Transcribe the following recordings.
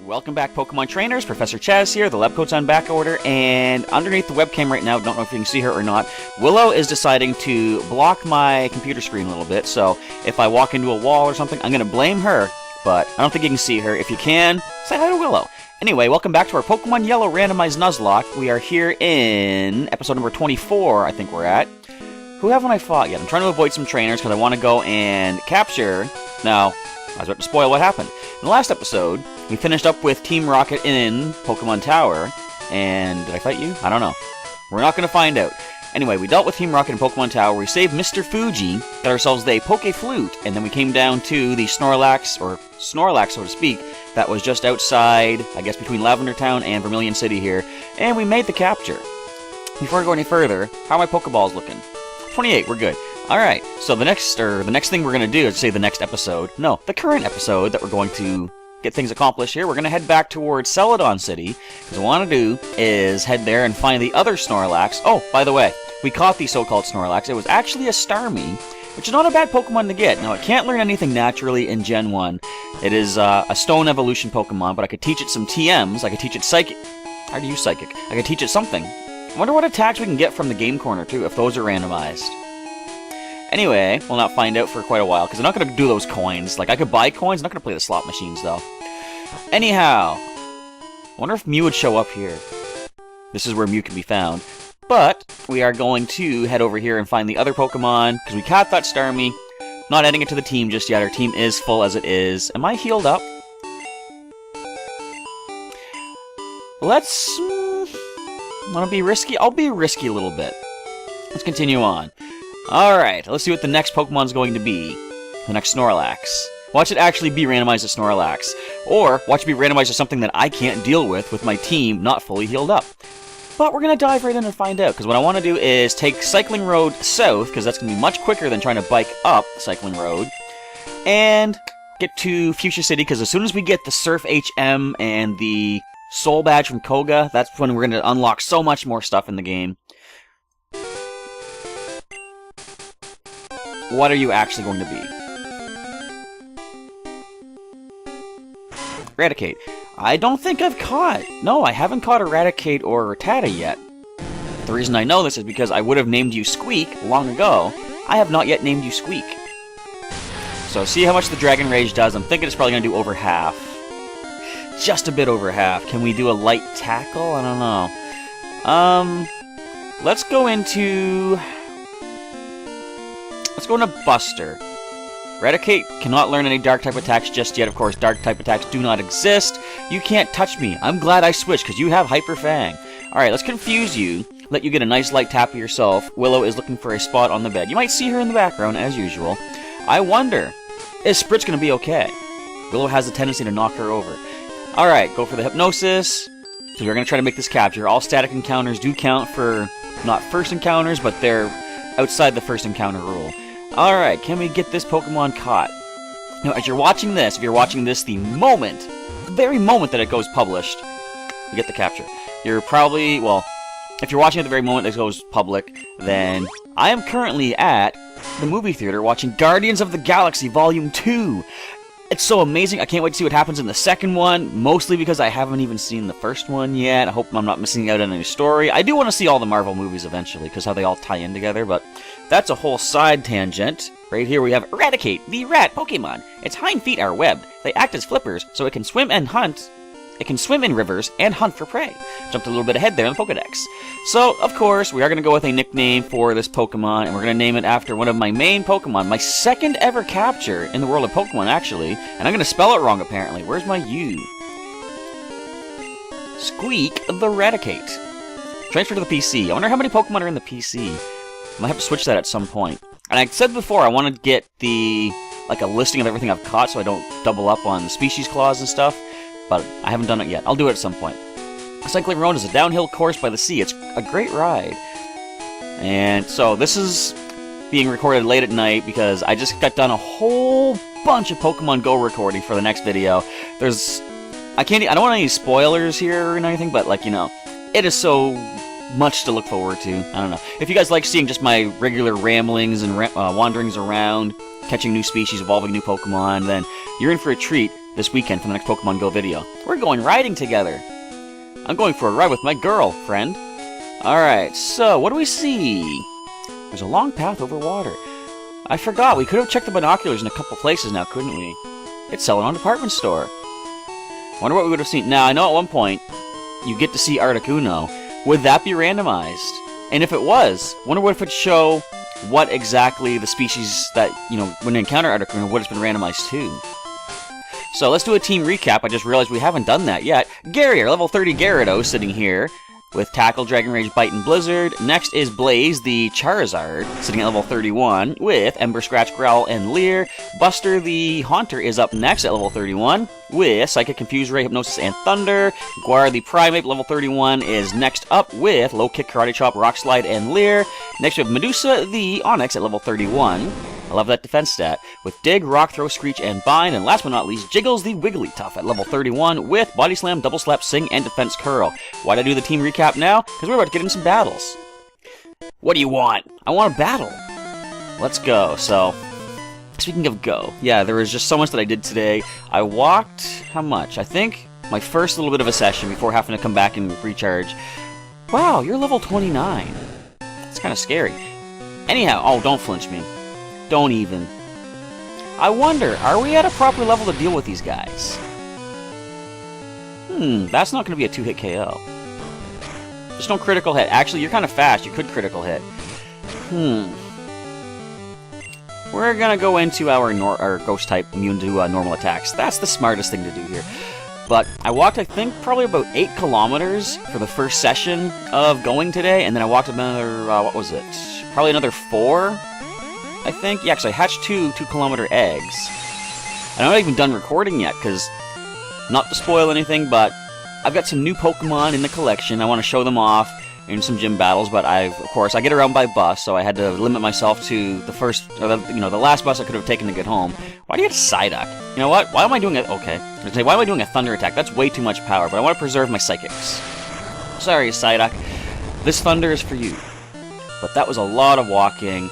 Welcome back, Pokemon Trainers. Professor Chaz here. The lab coat's on back order, and underneath the webcam right now, don't know if you can see her or not, Willow is deciding to block my computer screen a little bit, so if I walk into a wall or something, I'm going to blame her, but I don't think you can see her. If you can, say hi to Willow. Anyway, welcome back to our Pokemon Yellow Randomized Nuzlocke. We are here in episode number 24, I think we're at. Who haven't I fought yet? I'm trying to avoid some trainers because I want to go and capture... Now, I was about to spoil what happened. In the last episode, we finished up with Team Rocket in Pokemon Tower, and did I fight you? I don't know. We're not going to find out. Anyway, we dealt with Team Rocket in Pokemon Tower, we saved Mr. Fuji, got ourselves the Poke Flute, and then we came down to the Snorlax, or Snorlax so to speak, that was just outside, I guess between Lavender Town and Vermilion City here, and we made the capture. Before I go any further, how are my Pokeballs looking? 28, we're good. Alright, so the next thing we're going to do is say the next episode. No, the current episode that we're going to get things accomplished here. We're going to head back towards Celadon City, because what I want to do is head there and find the other Snorlax. Oh, by the way, we caught the so-called Snorlax. It was actually a Starmie, which is not a bad Pokemon to get. Now, it can't learn anything naturally in Gen 1. It is a Stone Evolution Pokemon, but I could teach it some TMs. I could teach it Psychic. I already use Psychic. I could teach it something. I wonder what attacks we can get from the Game Corner, too, if those are randomized. Anyway, we'll not find out for quite a while, because I'm not going to do those coins. Like, I could buy coins, I'm not going to play the slot machines, though. Anyhow, I wonder if Mew would show up here. This is where Mew can be found. But, we are going to head over here and find the other Pokemon, because we caught that Starmie. Not adding it to the team just yet, our team is full as it is. Am I healed up? Let's... want to be risky? I'll be risky a little bit. Let's continue on. Alright, let's see what the next Pokemon's going to be. The next Snorlax. Watch it actually be randomized to Snorlax. Or, watch it be randomized to something that I can't deal with my team not fully healed up. But we're going to dive right in and find out, because what I want to do is take Cycling Road south, because that's going to be much quicker than trying to bike up Cycling Road, and get to Fuchsia City, because as soon as we get the Surf HM and the Soul Badge from Koga, that's when we're going to unlock so much more stuff in the game. What are you actually going to be? Raticate. I don't think I've caught. No, I haven't caught Eradicate or Rattata yet. The reason I know this is because I would have named you Squeak long ago. I have not yet named you Squeak. So see how much the Dragon Rage does. I'm thinking it's probably going to do over half. Just a bit over half. Can we do a light tackle? I don't know. Let's go into... Let's go into Buster. Eradicate cannot learn any Dark-type attacks just yet. Of course, Dark-type attacks do not exist. You can't touch me. I'm glad I switched, because you have Hyper Fang. Alright, let's confuse you. Let you get a nice light tap of yourself. Willow is looking for a spot on the bed. You might see her in the background, as usual. I wonder, is Spritz going to be okay? Willow has a tendency to knock her over. Alright, go for the Hypnosis. So we're going to try to make this capture. All static encounters do count for not first encounters, but they're outside the first encounter rule. Alright, can we get this Pokemon caught? Now, as you're watching this, if you're watching this the very moment that it goes published, you get the capture. You're probably, well, if you're watching at the very moment that it goes public, then I am currently at the movie theater watching Guardians of the Galaxy Volume 2. It's so amazing. I can't wait to see what happens in the second one, mostly because I haven't even seen the first one yet. I hope I'm not missing out on any story. I do want to see all the Marvel movies eventually, because how they all tie in together, but that's a whole side tangent. Right here we have Eradicate, the rat Pokemon. Its hind feet are webbed. They act as flippers, so it can swim and hunt. It can swim in rivers and hunt for prey. Jumped a little bit ahead there in the Pokedex. So, of course, we are going to go with a nickname for this Pokemon, and we're going to name it after one of my main Pokemon, my second ever capture in the world of Pokemon, actually. And I'm going to spell it wrong, apparently. Where's my U? Squeak the Raticate. Transfer to the PC. I wonder how many Pokemon are in the PC. I might have to switch that at some point. And I said before, I want to get a listing of everything I've caught so I don't double up on the species clause and stuff. But I haven't done it yet. I'll do it at some point. Cycling Road is a downhill course by the sea. It's a great ride. And so this is being recorded late at night because I just got done a whole bunch of Pokemon Go recording for the next video. I don't want any spoilers here or anything, but it is so much to look forward to. I don't know. If you guys like seeing just my regular ramblings and wanderings around, catching new species, evolving new Pokemon, then you're in for a treat. this weekend for the next Pokemon Go video. We're going riding together. I'm going for a ride with my girlfriend. Alright, so what do we see? There's a long path over water. I forgot, we could have checked the binoculars in a couple places now, couldn't we? It's selling on department store. Wonder what we would have seen. Now, I know at one point, you get to see Articuno. Would that be randomized? And if it was, wonder what if it'd show what exactly the species that, you know, when you encounter Articuno, what it's been randomized to. So let's do a team recap. I just realized we haven't done that yet. Gary, our level 30 Gyarados, sitting here with Tackle, Dragon Rage, Bite, and Blizzard. Next is Blaze, the Charizard, sitting at level 31 with Ember, Scratch, Growl, and Leer. Buster, the Haunter, is up next at level 31 with Psychic, Confuse Ray, Hypnosis, and Thunder. Guar, the Primate, level 31, is next up with Low Kick, Karate Chop, Rock Slide, and Leer. Next we have Medusa, the Onix, at level 31. I love that defense stat. With Dig, Rock Throw, Screech, and Bind. And last but not least, Jiggles the Wigglytuff at level 31 with Body Slam, Double Slap, Sing, and Defense Curl. Why'd I do the team recap now? Because we're about to get in some battles. What do you want? I want a battle. Let's go. So, speaking of go, yeah, there was just so much that I did today. I walked, how much? I think my first little bit of a session before having to come back and recharge. Wow, you're level 29. It's kind of scary. Anyhow, oh, don't flinch me. Don't even. I wonder, are we at a proper level to deal with these guys? That's not going to be a 2-hit KO. There's no critical hit. Actually, you're kind of fast. You could critical hit. We're going to go into our ghost type immune to normal attacks. That's the smartest thing to do here. But I walked, I think, probably about 8 kilometers for the first session of going today. And then I walked another, what was it? Probably another 4? I think. Yeah, because I hatched 2-kilometer eggs. And I'm not even done recording yet, because, not to spoil anything, but I've got some new Pokemon in the collection. I want to show them off in some gym battles, but of course, I get around by bus, so I had to limit myself to the first, or the last bus I could have taken to get home. Why do you get a Psyduck? You know what? Why am I doing it? Okay. I'm gonna say, why am I doing a Thunder attack? That's way too much power, but I want to preserve my Psychics. Sorry, Psyduck. This Thunder is for you. But that was a lot of walking.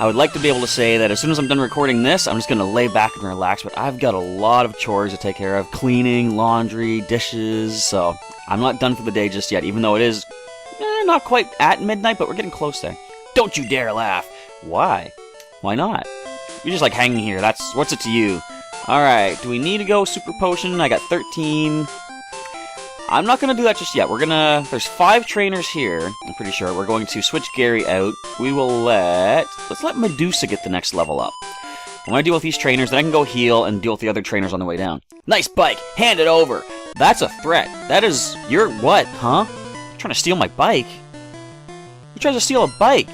I would like to be able to say that as soon as I'm done recording this, I'm just going to lay back and relax, but I've got a lot of chores to take care of. Cleaning, laundry, dishes, so I'm not done for the day just yet, even though it is not quite at midnight, but we're getting close there. Don't you dare laugh. Why? Why not? You're just like hanging here. What's it to you? Alright, do we need to go Super Potion? I got 13. I'm not going to do that just yet. There's 5 trainers here, I'm pretty sure. We're going to switch Gary out. We will let's let Medusa get the next level up. I'm going to deal with these trainers, then I can go heal and deal with the other trainers on the way down. Nice bike! Hand it over! That's a threat. You're what, huh? You're trying to steal my bike? You tried to steal a bike?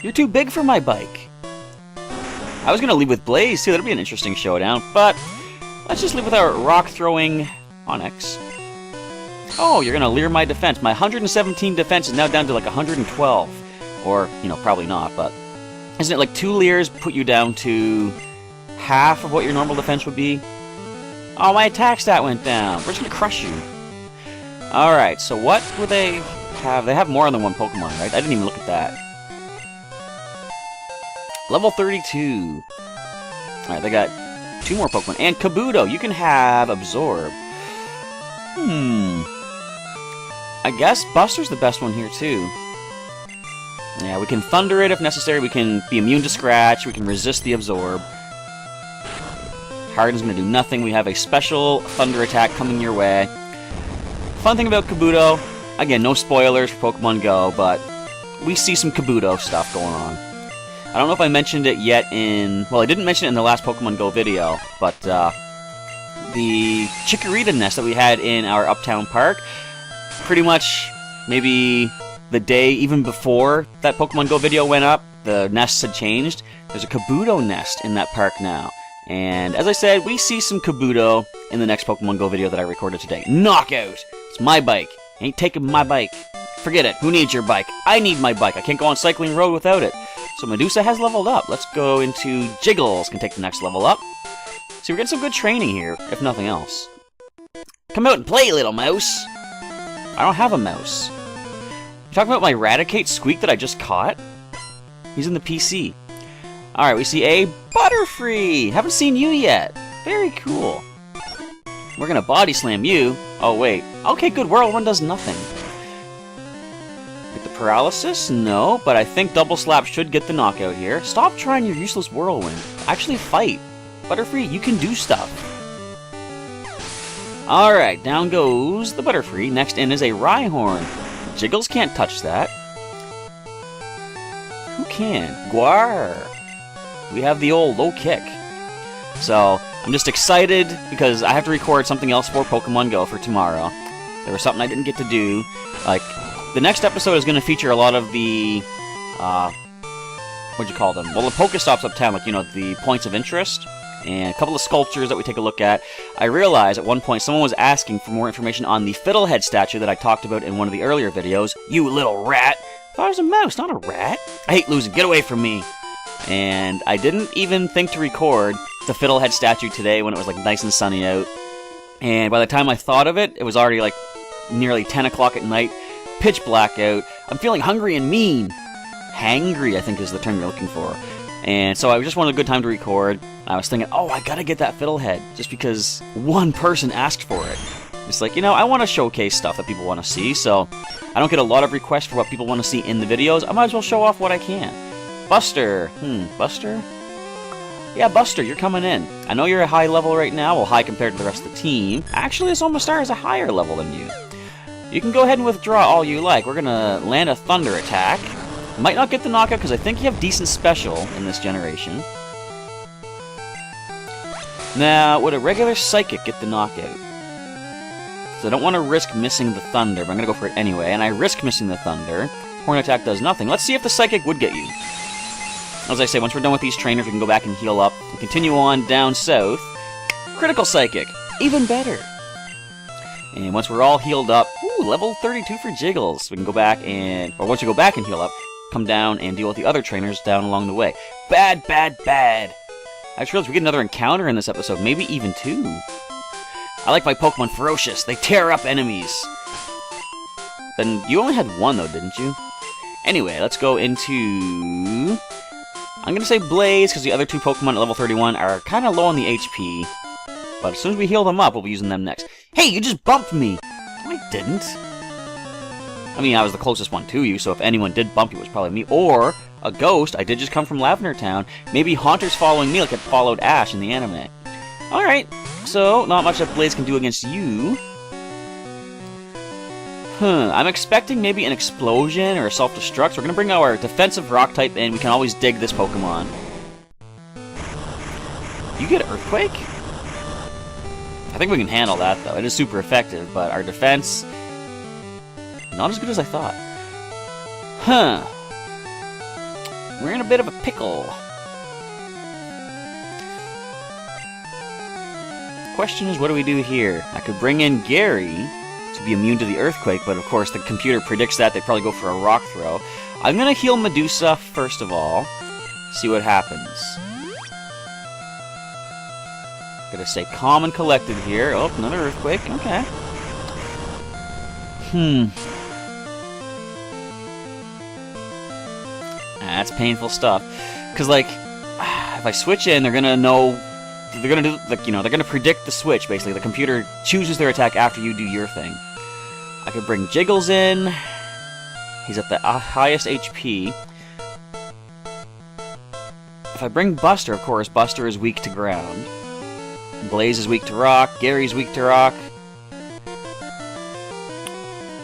You're too big for my bike. I was going to lead with Blaze, too. That'd be an interesting showdown, but let's just leave with our rock-throwing Onix. Oh, you're gonna leer my defense. My 117 defense is now down to like 112. Or, probably not, but... Isn't it like 2 leers put you down to half of what your normal defense would be? Oh, my attack stat went down. We're just gonna crush you. Alright, so what would they have? They have more than one Pokemon, right? I didn't even look at that. Level 32. Alright, they got 2 more Pokemon. And Kabuto, you can have Absorb. I guess Buster's the best one here, too. Yeah, we can Thunder it if necessary. We can be immune to Scratch. We can resist the Absorb. Harden's going to do nothing. We have a special Thunder attack coming your way. Fun thing about Kabuto, again, no spoilers for Pokemon Go, but we see some Kabuto stuff going on. I don't know if I mentioned it yet well, I didn't mention it in the last Pokemon Go video, but the Chikorita nest that we had in our Uptown Park, pretty much maybe the day even before that Pokemon Go video went up, the nests had changed. There's a Kabuto nest in that park now. And as I said, we see some Kabuto in the next Pokemon Go video that I recorded today. Knockout! It's my bike. Ain't taking my bike. Forget it. Who needs your bike? I need my bike. I can't go on Cycling Road without it. So Medusa has leveled up. Let's go into Jiggles, can take the next level up. So we're getting some good training here, if nothing else. Come out and play, little mouse! I don't have a mouse. You talking about my Raticate Squeak that I just caught? He's in the PC. Alright, we see a Butterfree! Haven't seen you yet. Very cool. We're gonna body slam you. Oh, wait. Okay, good. Whirlwind does nothing. Get the paralysis? No, but I think Double Slap should get the knockout here. Stop trying your useless Whirlwind. Actually fight. Butterfree, you can do stuff. Alright, down goes the Butterfree. Next in is a Rhyhorn. Jiggles can't touch that. Who can? Guar. We have the old low kick. So, I'm just excited because I have to record something else for Pokemon Go for tomorrow. There was something I didn't get to do. Like, the next episode is going to feature a lot of the, what'd you call them? Well, the Pokestops uptown, like, you know, the points of interest, and a couple of sculptures that we take a look at. I realized at one point someone was asking for more information on the Fiddlehead statue that I talked about in one of the earlier videos. You little rat! I thought it was a mouse, not a rat. I hate losing, get away from me! And I didn't even think to record the Fiddlehead statue today when it was like nice and sunny out. And by the time I thought of it, it was already like nearly 10 o'clock at night, pitch black out. I'm feeling hungry and mean. Hangry, I think is the term you're looking for. And so I just wanted a good time to record. I was thinking, oh, I gotta get that Fiddlehead, just because one person asked for it. It's like, you know, I want to showcase stuff that people want to see, so I don't get a lot of requests for what people want to see in the videos. I might as well show off what I can. Buster. Buster? Yeah, Buster, you're coming in. I know you're a high level right now, well, high compared to the rest of the team. Actually, this Omastar is a higher level than you. You can go ahead and withdraw all you like. We're gonna land a Thunder attack. Might not get the knockout, because I think you have decent special in this generation. Now, would a regular Psychic get the knockout? So I don't want to risk missing the Thunder, but I'm gonna go for it anyway, and I risk missing the Thunder. Horn attack does nothing. Let's see if the Psychic would get you. As I say, once we're done with these trainers, we can go back and heal up. And continue on down south. Critical Psychic. Even better. And once we're all healed up, ooh, level 32 for Jiggles. We can go back and, or once you go back and heal up, come down and deal with the other trainers down along the way. Bad, bad, bad. I just realized we get another encounter in this episode, maybe even 2. I like my Pokemon Ferocious. They tear up enemies. Then you only had 1 though, didn't you? Anyway, let's go into... I'm gonna say Blaze, because the other 2 Pokemon at level 31 are kind of low on the HP. But as soon as we heal them up, we'll be using them next. Hey, you just bumped me! No, I didn't. I mean, I was the closest one to you, so if anyone did bump you, it was probably me. Or a ghost. I did just come from Lavender Town. Maybe Haunter's following me like it followed Ash in the anime. Alright, so not much that Blaze can do against you. I'm expecting maybe an explosion or a self-destruct. So we're going to bring our defensive rock type in. We can always dig this Pokemon. You get Earthquake? I think we can handle that, though. It is super effective, but our defense... not as good as I thought. We're in a bit of a pickle. Question is, what do we do here? I could bring in Gary to be immune to the Earthquake, but of course the computer predicts that. They'd probably go for a Rock Throw. I'm gonna heal Medusa first of all. See what happens. Gotta stay calm and collected here. Oh, another Earthquake. Okay. That's painful stuff. Because, like, if I switch in, they're gonna know... they're gonna do, like, you know, they're gonna predict the switch, basically. The computer chooses their attack after you do your thing. I could bring Jiggles in. He's at the highest HP. If I bring Buster, of course, Buster is weak to ground. Blaze is weak to rock. Gary's weak to rock.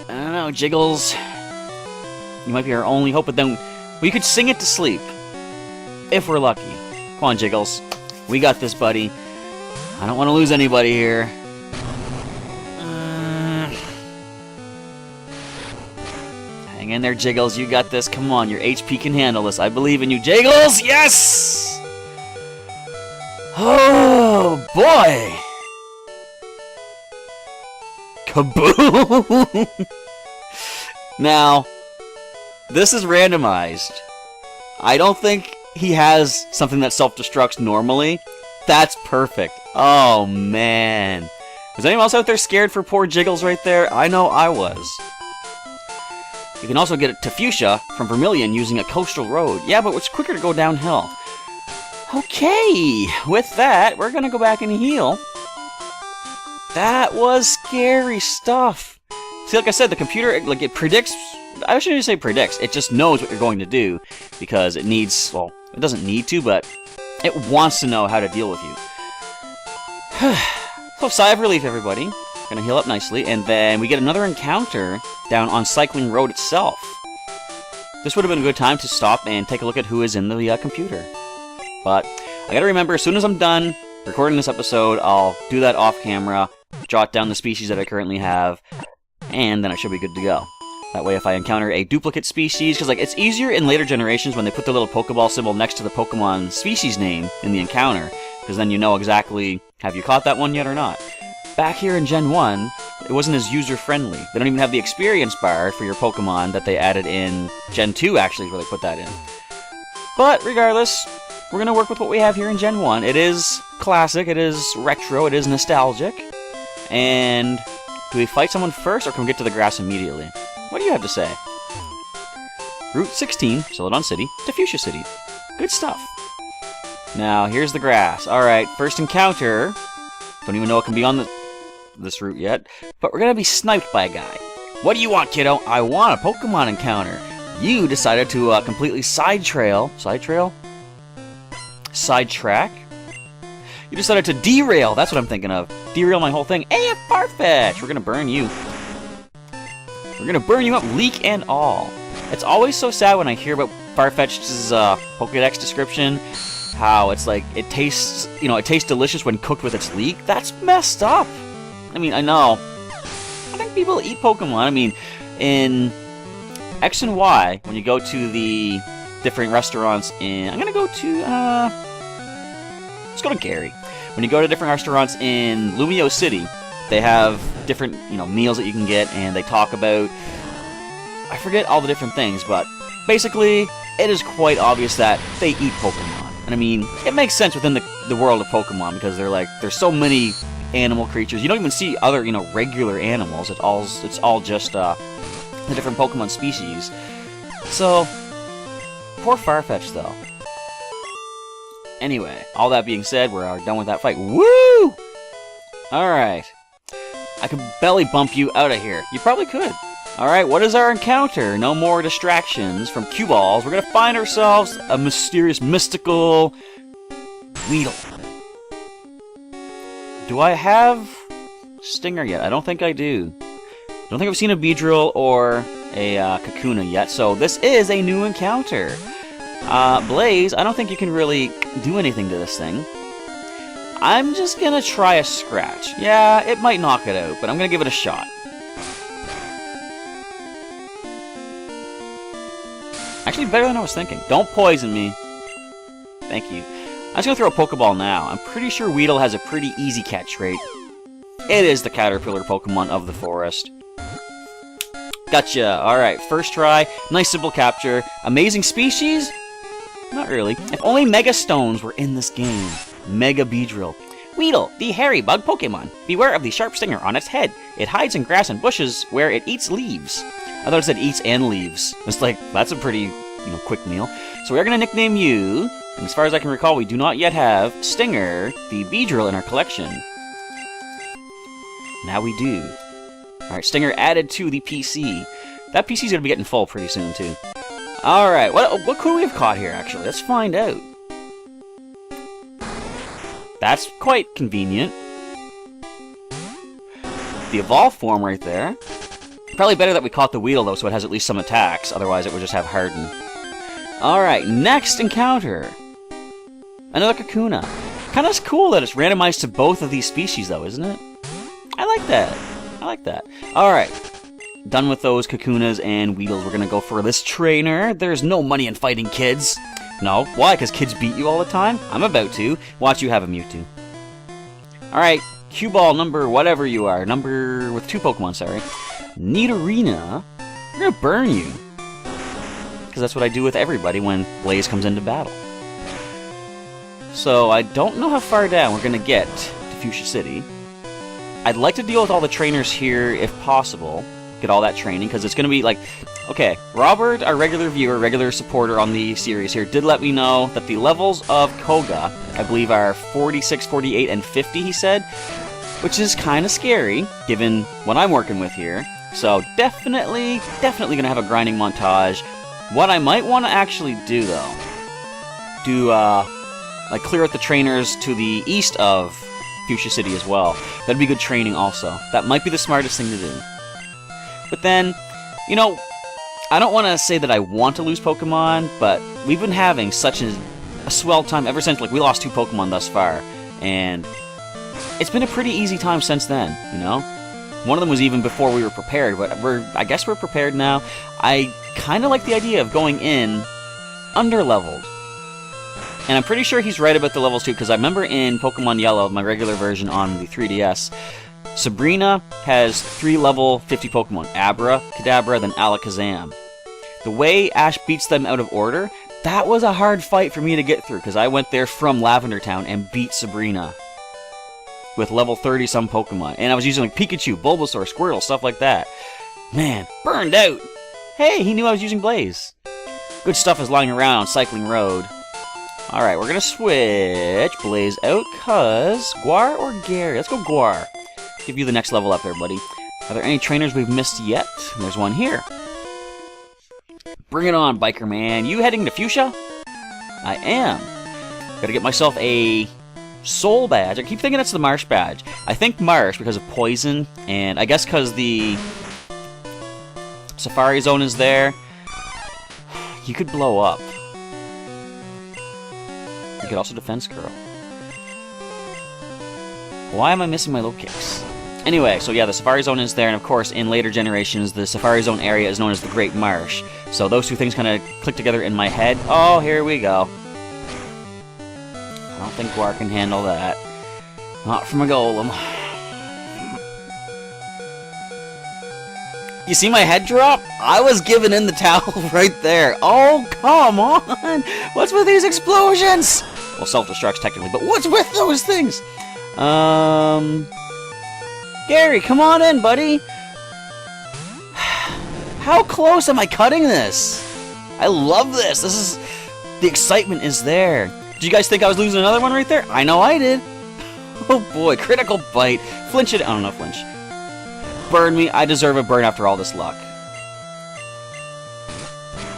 I don't know, Jiggles. You might be our only hope, but then we could sing it to sleep. If we're lucky. Come on, Jiggles. We got this, buddy. I don't want to lose anybody here. Hang in there, Jiggles. You got this. Come on, your HP can handle this. I believe in you, Jiggles! Yes! Oh, boy! Kaboom! Now, this is randomized. I don't think he has something that self-destructs normally. That's perfect. Oh, man. Was anyone else out there scared for poor Jiggles right there? I know I was. You can also get to Fuchsia from Vermilion using a coastal road. Yeah, but it's quicker to go downhill. Okay, with that, we're gonna go back and heal. That was scary stuff. See, like I said, the computer, like, it predicts... I shouldn't even say predicts. It just knows what you're going to do because it needs... Well, it doesn't need to, but it wants to know how to deal with you. So, sigh of relief, everybody. Gonna heal up nicely, and then we get another encounter down on Cycling Road itself. This would have been a good time to stop and take a look at who is in the computer. But I gotta remember, as soon as I'm done recording this episode, I'll do that off camera, jot down the species that I currently have, and then I should be good to go. That way, if I encounter a duplicate species, because like it's easier in later generations when they put the little Pokeball symbol next to the Pokemon species name in the encounter, because then you know exactly, have you caught that one yet or not? Back here in Gen 1, it wasn't as user-friendly. They don't even have the experience bar for your Pokemon that they added in Gen 2, actually, is where they put that in. But, regardless, we're going to work with what we have here in Gen 1. It is classic, it is retro, it is nostalgic. And do we fight someone first, or can we get to the grass immediately? What do you have to say? Route 16, Celadon City, to Fuchsia City. Good stuff. Now, here's the grass. Alright, first encounter. Don't even know what can be on this route yet. But we're gonna be sniped by a guy. What do you want, kiddo? I want a Pokemon encounter. You decided to completely sidetrack? You decided to derail. That's what I'm thinking of. Derail my whole thing. Hey, Farfetch! We're gonna burn you. We're gonna burn you up, leak and all. It's always so sad when I hear about Farfetch's Pokédex description. How it's like, it tastes, you know, it tastes delicious when cooked with its leek. That's messed up. I mean, I know. I think people eat Pokemon. I mean, in X and Y, when you go to the different restaurants in... I'm gonna go to, let's go to Gary. When you go to different restaurants in Lumio City, they have different, you know, meals that you can get, and they talk about... I forget all the different things, but basically, it is quite obvious that they eat Pokemon. And I mean, it makes sense within the world of Pokemon, because they're like, there's so many animal creatures. You don't even see other, you know, regular animals. It's all just the different Pokemon species. So, poor Farfetch, though. Anyway, all that being said, we're done with that fight. Woo! Alright. I could belly bump you out of here. You probably could. Alright, what is our encounter? No more distractions from cue balls. We're gonna find ourselves a mysterious, mystical Weedle. Do I have Stinger yet? I don't think I do. I don't think I've seen a Beedrill or a Kakuna yet, so this is a new encounter. Blaze, I don't think you can really do anything to this thing. I'm just gonna try a Scratch. Yeah, it might knock it out, but I'm gonna give it a shot. Actually, better than I was thinking. Don't poison me. Thank you. I'm just gonna throw a Pokeball now. I'm pretty sure Weedle has a pretty easy catch rate. It is the Caterpillar Pokemon of the forest. Gotcha. Alright, first try. Nice simple capture. Amazing species? Not really. If only Mega Stones were in this game. Mega Beedrill. Weedle, the hairy bug Pokemon. Beware of the sharp stinger on its head. It hides in grass and bushes where it eats leaves. I thought it said eats and leaves. It's like, that's a pretty, quick meal. So we're gonna nickname you, and as far as I can recall, we do not yet have Stinger, the Beedrill, in our collection. Now we do. Alright, Stinger added to the PC. That PC's gonna be getting full pretty soon, too. Alright, what could we have caught here, actually? Let's find out. That's quite convenient. The Evolve form right there. Probably better that we caught the Weedle, though, so it has at least some attacks. Otherwise, it would just have Harden. Alright, next encounter. Another Kakuna. Kinda cool that it's randomized to both of these species, though, isn't it? I like that. I like that. Alright. Done with those Kakunas and Weedles. We're gonna go for this trainer. There's no money in fighting kids. No. Why? Because kids beat you all the time? I'm about to. Watch you have a Mewtwo. Alright. Cue Ball number whatever you are. Number with 2 Pokemon, sorry. Nidorina. We're gonna burn you. Because that's what I do with everybody when Blaze comes into battle. So I don't know how far down we're gonna get to Fuchsia City. I'd like to deal with all the trainers here if possible. get all that training, because it's going to be like, okay, Robert, our regular viewer, regular supporter on the series here, did let me know that the levels of Koga, I believe, are 46, 48, and 50, he said, which is kind of scary, given what I'm working with here. So definitely going to have a grinding montage. What I might want to actually do, though, like clear out the trainers to the east of Fuchsia City as well. That'd be good training also. That might be the smartest thing to do. But then, you know, I don't want to say that I want to lose Pokemon, but we've been having such a swell time ever since, like, we lost 2 Pokemon thus far, and it's been a pretty easy time since then, you know? One of them was even before we were prepared, but I guess we're prepared now. I kind of like the idea of going in under-leveled. And I'm pretty sure he's right about the levels too, because I remember in Pokemon Yellow, my regular version on the 3DS, Sabrina has 3 level 50 Pokemon, Abra, Kadabra, then Alakazam. The way Ash beats them out of order, that was a hard fight for me to get through, because I went there from Lavender Town and beat Sabrina with level 30-some Pokemon. And I was using like Pikachu, Bulbasaur, Squirtle, stuff like that. Man, burned out! Hey, he knew I was using Blaze. Good stuff is lying around on Cycling Road. Alright, we're gonna switch Blaze out, cause Guar or Gary? Let's go Guar. Give you the next level up there, buddy. Are there any trainers we've missed yet? There's one here. Bring it on, biker man. You heading to Fuchsia? I am. Gotta get myself a soul badge. I keep thinking it's the Marsh badge. I think Marsh because of poison, and I guess because the Safari Zone is there. You could blow up. You could also Defense Curl. Why am I missing my low kicks? Anyway, so yeah, the Safari Zone is there, and of course, in later generations, the Safari Zone area is known as the Great Marsh. So those two things kind of click together in my head. Oh, here we go. I don't think Guar can handle that. Not from a Golem. You see my head drop? I was giving in the towel right there. Oh, come on! What's with these explosions? Well, self-destructs technically, but what's with those things? Gary, come on in, buddy! How close am I cutting this? I love this! This is... the excitement is there. Did you guys think I was losing another one right there? I know I did! Oh boy, critical bite. Flinch it... I don't know, flinch. Burn me. I deserve a burn after all this luck.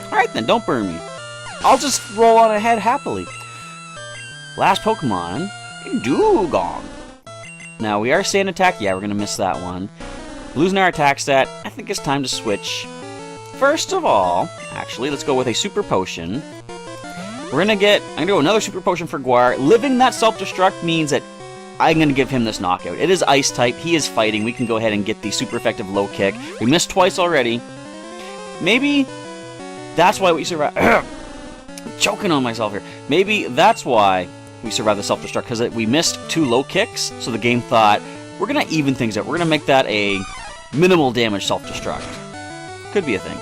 Alright then, don't burn me. I'll just roll on ahead happily. Last Pokemon... Dugong. Now, we are staying attack. Yeah, we're going to miss that one. Losing our attack stat. I think it's time to switch. First of all, actually, let's go with a Super Potion. We're going to get... I'm going to go another Super Potion for Guar. Living that self-destruct means that I'm going to give him this knockout. It is Ice type. He is fighting. We can go ahead and get the super effective low kick. We missed twice already. Maybe that's why we survived. I'm choking on myself here. Maybe that's why we survived the self-destruct, because we missed 2 low kicks, so the game thought, we're going to even things out. We're going to make that a minimal damage self-destruct. Could be a thing.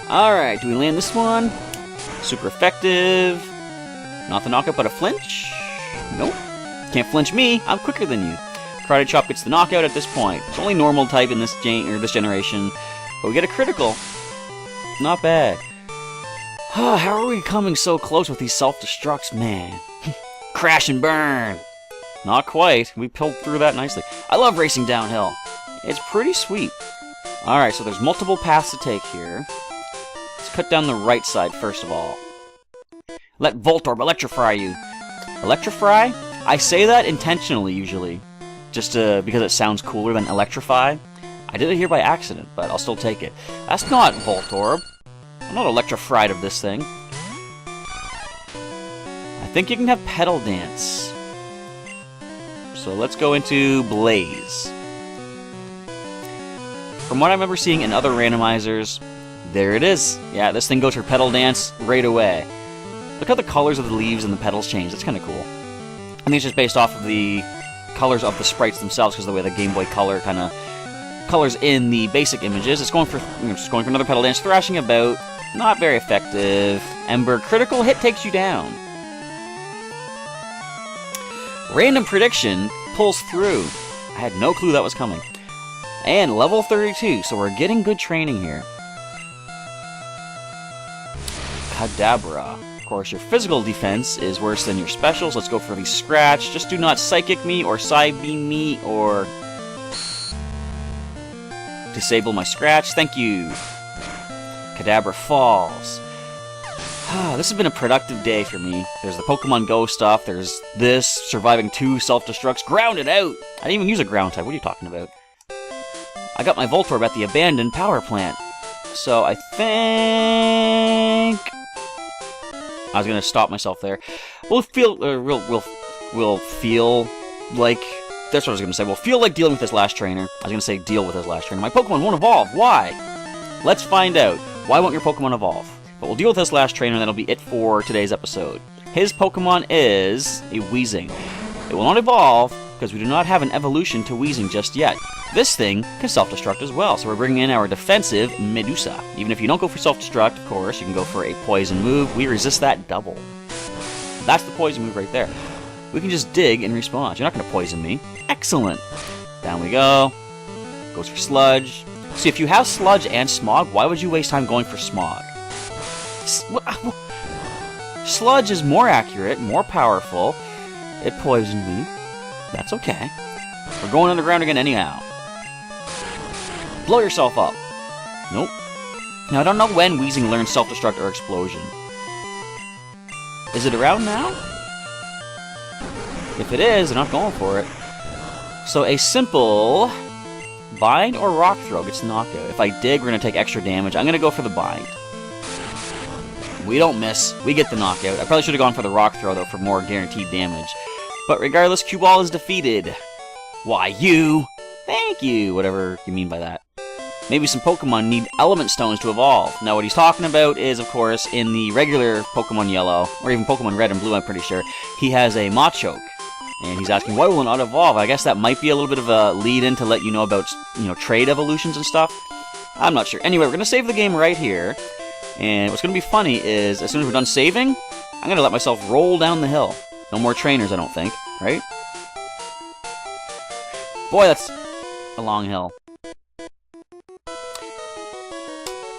Alright, do we land this one? Super effective. Not the knockout, but a flinch? Nope. Can't flinch me. I'm quicker than you. Karate Chop gets the knockout at this point. It's only normal type in this generation, but we get a critical. Not bad. How are we coming so close with these self-destructs, man? Crash and burn! Not quite. We pulled through that nicely. I love racing downhill. It's pretty sweet. Alright, so there's multiple paths to take here. Let's cut down the right side first of all. Let Voltorb electrify you. Electrify? I say that intentionally, usually. Just because it sounds cooler than electrify. I did it here by accident, but I'll still take it. That's not Voltorb. I'm not electrified of this thing. I think you can have Petal Dance. So let's go into Blaze. From what I remember seeing in other randomizers, there it is. Yeah, this thing goes for Petal Dance right away. Look how the colors of the leaves and the petals change. That's kind of cool. I think it's just based off of the colors of the sprites themselves, because of the way the Game Boy Color kind of colors in the basic images. It's going for, just going for another Petal Dance, thrashing about. Not very effective. Ember, critical hit takes you down. Random prediction pulls through. I had no clue that was coming. And level 32, so we're getting good training here. Kadabra. Of course, your physical defense is worse than your specials. Let's go for the Scratch. Just do not Psychic me, or Psybeam me, or disable my Scratch. Thank you. Kadabra falls. This has been a productive day for me. There's the Pokemon Go stuff, there's this, surviving 2 self-destructs, grounded out! I didn't even use a ground type, what are you talking about? I got my Voltorb at the abandoned power plant. So I think I was gonna stop myself there. We'll feel like, that's what I was gonna say. We'll feel like dealing with this last trainer. I was gonna say deal with this last trainer. My Pokemon won't evolve. Why? Let's find out. Why won't your Pokemon evolve? But we'll deal with this last trainer, and that'll be it for today's episode. His Pokemon is a Weezing. It will not evolve because we do not have an evolution to Weezing just yet. This thing can self-destruct as well, so we're bringing in our defensive Medusa. Even if you don't go for self-destruct, of course, you can go for a poison move. We resist that double. That's the poison move right there. We can just dig in response. You're not going to poison me. Excellent. Down we go. Goes for Sludge. See, if you have Sludge and Smog, why would you waste time going for Smog? Sludge is more accurate, more powerful. It poisoned me. That's okay. We're going underground again anyhow. Blow yourself up. Nope. Now, I don't know when Weezing learns Self-Destruct or Explosion. Is it around now? If it is, they're not going for it. So a simple Bind or Rock Throw gets knockout. If I dig, we're going to take extra damage. I'm going to go for the Bind. We don't miss. We get the knockout. I probably should have gone for the Rock Throw, though, for more guaranteed damage. But regardless, Cue Ball is defeated. Why, you? Thank you. Whatever you mean by that. Maybe some Pokemon need Element Stones to evolve. Now, what he's talking about is, of course, in the regular Pokemon Yellow, or even Pokemon Red and Blue, I'm pretty sure, he has a Machoke. And he's asking, why will it not evolve? I guess that might be a little bit of a lead-in to let you know about, trade evolutions and stuff. I'm not sure. Anyway, we're going to save the game right here. And what's going to be funny is, as soon as we're done saving, I'm going to let myself roll down the hill. No more trainers, I don't think. Right? Boy, that's a long hill.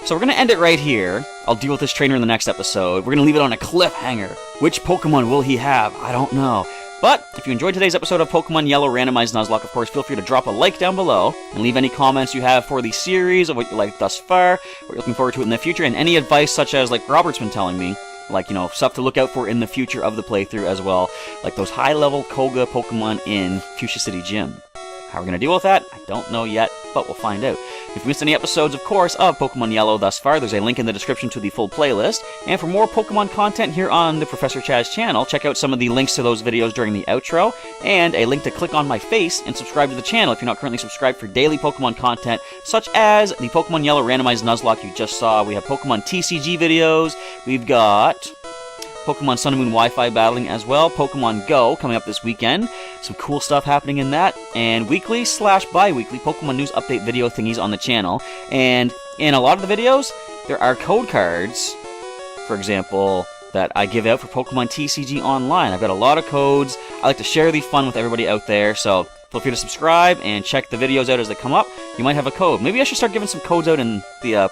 So we're going to end it right here. I'll deal with this trainer in the next episode. We're going to leave it on a cliffhanger. Which Pokemon will he have? I don't know. But if you enjoyed today's episode of Pokemon Yellow Randomized Nuzlocke, of course, feel free to drop a like down below and leave any comments you have for the series of what you like thus far, what you're looking forward to in the future, and any advice such as, like Robert's been telling me, like, stuff to look out for in the future of the playthrough as well, like those high-level Koga Pokemon in Fuchsia City Gym. How we're going to deal with that, I don't know yet, but we'll find out. If you missed any episodes, of course, of Pokemon Yellow thus far, there's a link in the description to the full playlist. And for more Pokemon content here on the Professor Chaz channel, check out some of the links to those videos during the outro, and a link to click on my face and subscribe to the channel if you're not currently subscribed for daily Pokemon content, such as the Pokemon Yellow Randomized Nuzlocke you just saw. We have Pokemon TCG videos, we've got Pokemon Sun and Moon Wi-Fi battling as well, Pokemon Go coming up this weekend, some cool stuff happening in that, and weekly/bi-weekly Pokemon news update video thingies on the channel. And in a lot of the videos, there are code cards, for example, that I give out for Pokemon TCG Online. I've got a lot of codes. I like to share the fun with everybody out there, so feel free to subscribe and check the videos out as they come up. You might have a code. Maybe I should start giving some codes out in the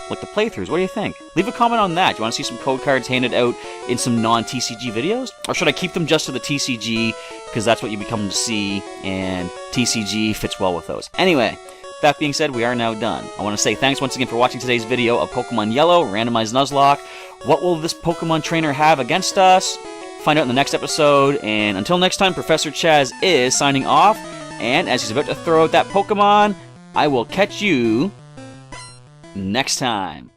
playthroughs. What do you think? Leave a comment on that. Do you want to see some code cards handed out in some non-TCG videos? Or should I keep them just to the TCG, because that's what you become to see, and TCG fits well with those. Anyway, that being said, we are now done. I want to say thanks once again for watching today's video of Pokemon Yellow, Randomized Nuzlocke. What will this Pokemon trainer have against us? Find out in the next episode, and until next time, Professor Chaz is signing off, and as he's about to throw out that Pokemon, I will catch you next time.